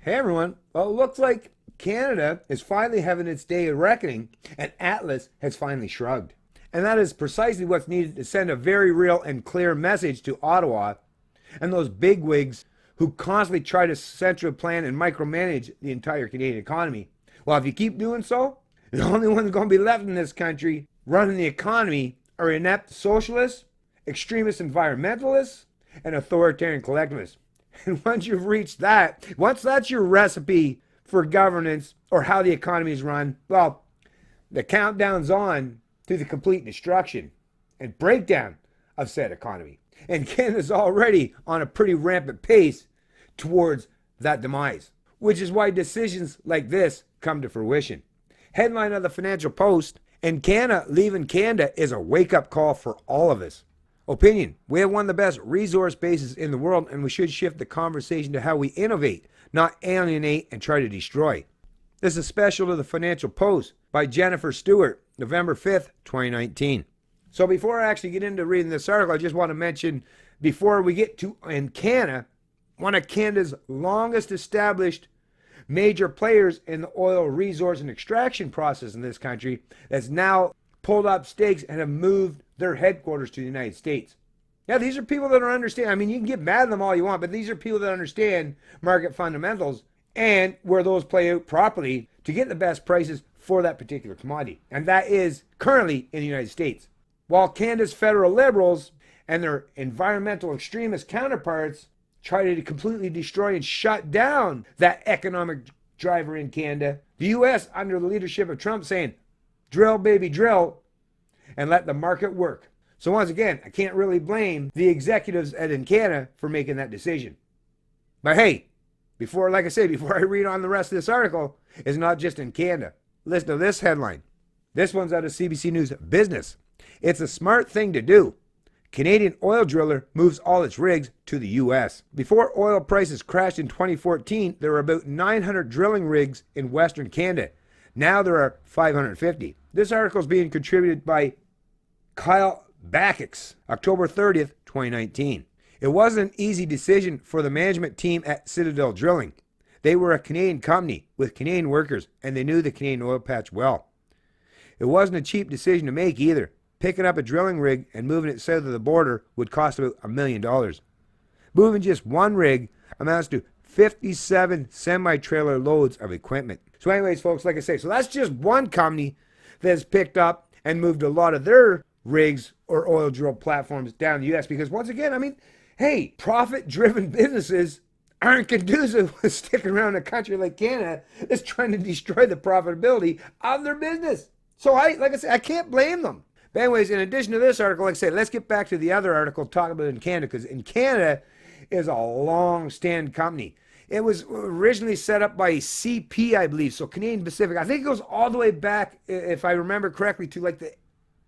Hey everyone. Well, it looks like Canada is finally having its day of reckoning, and Atlas has finally shrugged. And that is precisely what's needed to send a very real and clear message to Ottawa and those bigwigs who constantly try to centrally plan and micromanage the entire Canadian economy. Well, if you keep doing so, the only ones going to be left in this country running the economy are inept socialists, extremist environmentalists, and authoritarian collectivists. And once you've reached that, once that's your recipe for governance or how the economy is run, well, the countdown's on to the complete destruction and breakdown of said economy. And Canada's already on a pretty rampant pace towards that demise, which is why decisions like this come to fruition. Headline of the Financial Post: Encana leaving Canada is a wake-up call for all of us. Opinion: we have one of the best resource bases in the world, and we should shift the conversation to how we innovate, not alienate and try to destroy. This is special to the Financial Post by Jennifer Stewart, November 5th, 2019. So before I actually get into reading this article, I just want to mention, before we get to Encana, one of Canada's longest established major players in the oil resource and extraction process in this country, that's now pulled up stakes and have moved their headquarters to the United States. Now, these are people that are understand. I mean, you can get mad at them all you want, but these are people that understand market fundamentals and where those play out properly to get the best prices for that particular commodity. And that is currently in the United States. While Canada's federal liberals and their environmental extremist counterparts try to completely destroy and shut down that economic driver in Canada, the U.S., under the leadership of Trump, saying, drill, baby, drill, and let the market work. So once again, I can't really blame the executives at Encana for making that decision. But hey, before I read on the rest of this article, it's not just in Canada. Listen to this headline. This one's out of CBC News Business. It's a smart thing to do. Canadian oil driller moves all its rigs to the U.S. Before oil prices crashed in 2014, there were about 900 drilling rigs in Western Canada. Now there are 550. This article is being contributed by Kyle Bakix, October 30th, 2019. It wasn't an easy decision for the management team at Citadel Drilling. They were a Canadian company with Canadian workers, and they knew the Canadian oil patch well. It wasn't a cheap decision to make either. Picking up a drilling rig and moving it south of the border would cost about $1 million. Moving just one rig amounts to 57 semi-trailer loads of equipment. So anyways, folks, like I say, so that's just one company that's picked up and moved a lot of their rigs or oil drill platforms down the U.S. Because once again, I mean, hey, profit-driven businesses aren't conducive with sticking around a country like Canada that's trying to destroy the profitability of their business. So I can't blame them. But anyways, in addition to this article, like I say, let's get back to the other article talking about Encana, because Encana is a long-standing company. It was originally set up by CP, I believe, so Canadian Pacific. I think it goes all the way back, if I remember correctly, to like the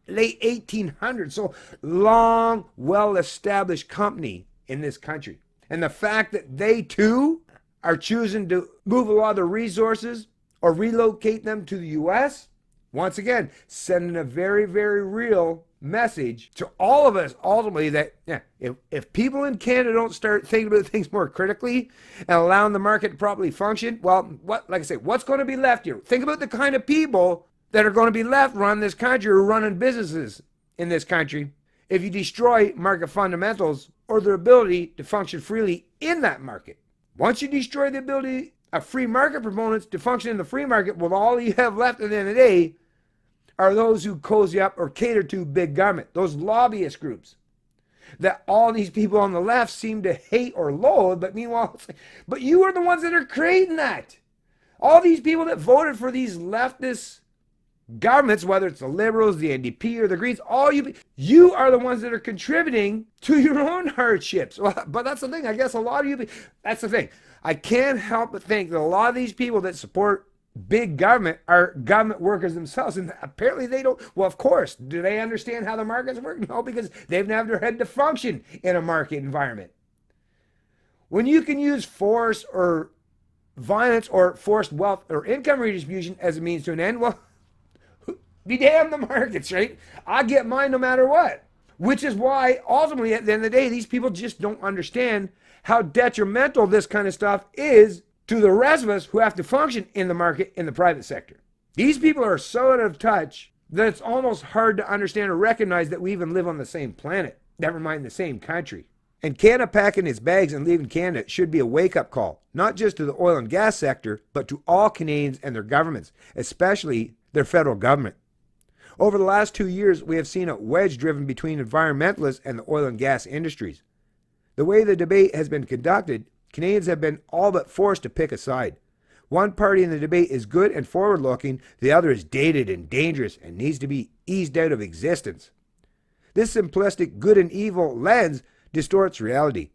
late 1800s. So long, well-established company in this country. And the fact that they, too, are choosing to move a lot of the resources or relocate them to the U.S., once again, sending a very, very real message to all of us ultimately that if people in Canada don't start thinking about things more critically and allowing the market to properly function, well, what's going to be left here? Think about the kind of people that are going to be left running this country or running businesses in this country if you destroy market fundamentals or their ability to function freely in that market. Once you destroy the ability of free market proponents to function in the free market, well, all you have left at the end of the day are those who cozy up or cater to big government, those lobbyist groups that all these people on the left seem to hate or loathe, but meanwhile, but you are the ones that are creating that. All these people that voted for these leftist governments, whether it's the Liberals, the NDP, or the Greens, all you are the ones that are contributing to your own hardships. Well, but that's the thing, I guess a lot of you, that's the thing. I can't help but think that a lot of these people that support big government are government workers themselves, and apparently they don't. Well, of course, do they understand how the markets work? No, because they've never had to function in a market environment. When you can use force or violence or forced wealth or income redistribution as a means to an end, well, be damned the markets, right? I get mine no matter what. Which is why, ultimately, at the end of the day, these people just don't understand how detrimental this kind of stuff is to the rest of us who have to function in the market in the private sector. These people are so out of touch that it's almost hard to understand or recognize that we even live on the same planet, never mind the same country. Encana packing its bags and leaving Canada should be a wake-up call, not just to the oil and gas sector, but to all Canadians and their governments, especially their federal government. Over the last 2 years, we have seen a wedge driven between environmentalists and the oil and gas industries. The way the debate has been conducted, Canadians have been all but forced to pick a side. One party in the debate is good and forward-looking, the other is dated and dangerous and needs to be eased out of existence. This simplistic good and evil lens distorts reality.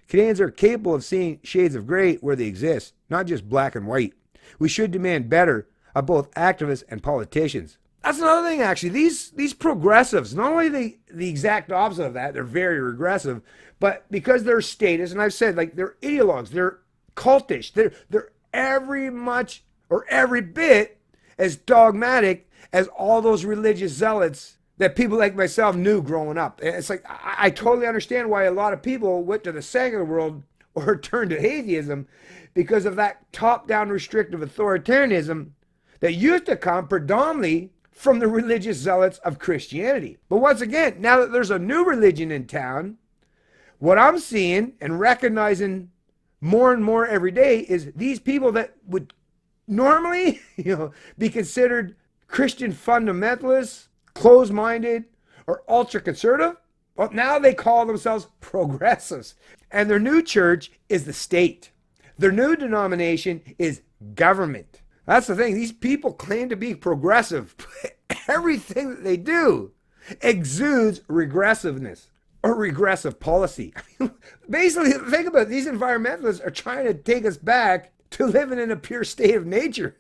Canadians are capable of seeing shades of gray where they exist, not just black and white. We should demand better of both activists and politicians. That's another thing, actually. These progressives, not only the exact opposite of that, they're very regressive, but because they're statists, and I've said, like, they're ideologues, they're cultish, they're every bit as dogmatic as all those religious zealots that people like myself knew growing up. It's like, I totally understand why a lot of people went to the secular world or turned to atheism, because of that top-down restrictive authoritarianism that used to come predominantly from the religious zealots of Christianity. But once again, now that there's a new religion in town, what I'm seeing and recognizing more and more every day is these people that would normally, be considered Christian fundamentalists, closed-minded, or ultra-conservative, well, now they call themselves progressives. And their new church is the state. Their new denomination is government. That's the thing. These people claim to be progressive. Everything that they do exudes regressiveness or regressive policy. Basically, think about it. These environmentalists are trying to take us back to living in a pure state of nature.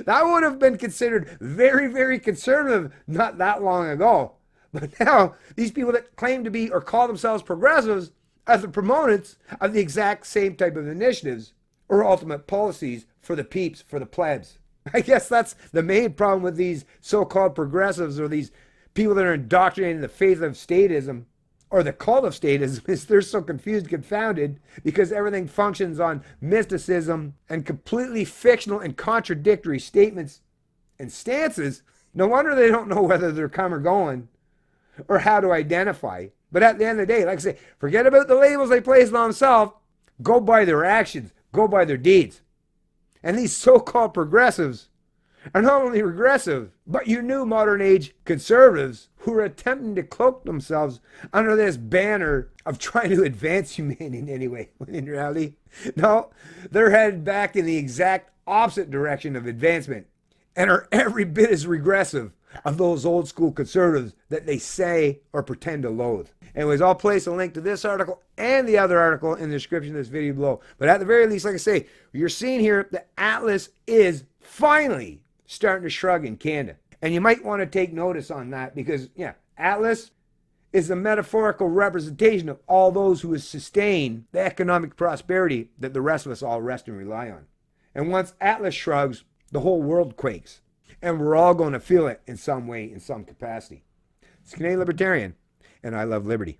That would have been considered very, very conservative not that long ago. But now, these people that claim to be or call themselves progressives are the proponents of the exact same type of initiatives or ultimate policies for the peeps, for the plebs. I guess that's the main problem with these so-called progressives, or these people that are indoctrinated in the faith of statism or the cult of statism, is they're so confused, confounded, because everything functions on mysticism and completely fictional and contradictory statements and stances. No wonder they don't know whether they're come or going or how to identify. But at the end of the day, like I say, forget about the labels they place on themselves. Go by their actions. Go by their deeds. And these so-called progressives are not only regressive, but your new modern age conservatives who are attempting to cloak themselves under this banner of trying to advance humanity in any way, when in reality, no, they're headed back in the exact opposite direction of advancement and are every bit as regressive of those old school conservatives that they say or pretend to loathe. Anyways, I'll place a link to this article and the other article in the description of this video below. But at the very least, like I say, you're seeing here that Atlas is finally starting to shrug in Canada. And you might want to take notice on that because, yeah, Atlas is a metaphorical representation of all those who have sustained the economic prosperity that the rest of us all rest and rely on. And once Atlas shrugs, the whole world quakes. And we're all going to feel it in some way, in some capacity. It's Canadian Libertarian, and I love liberty.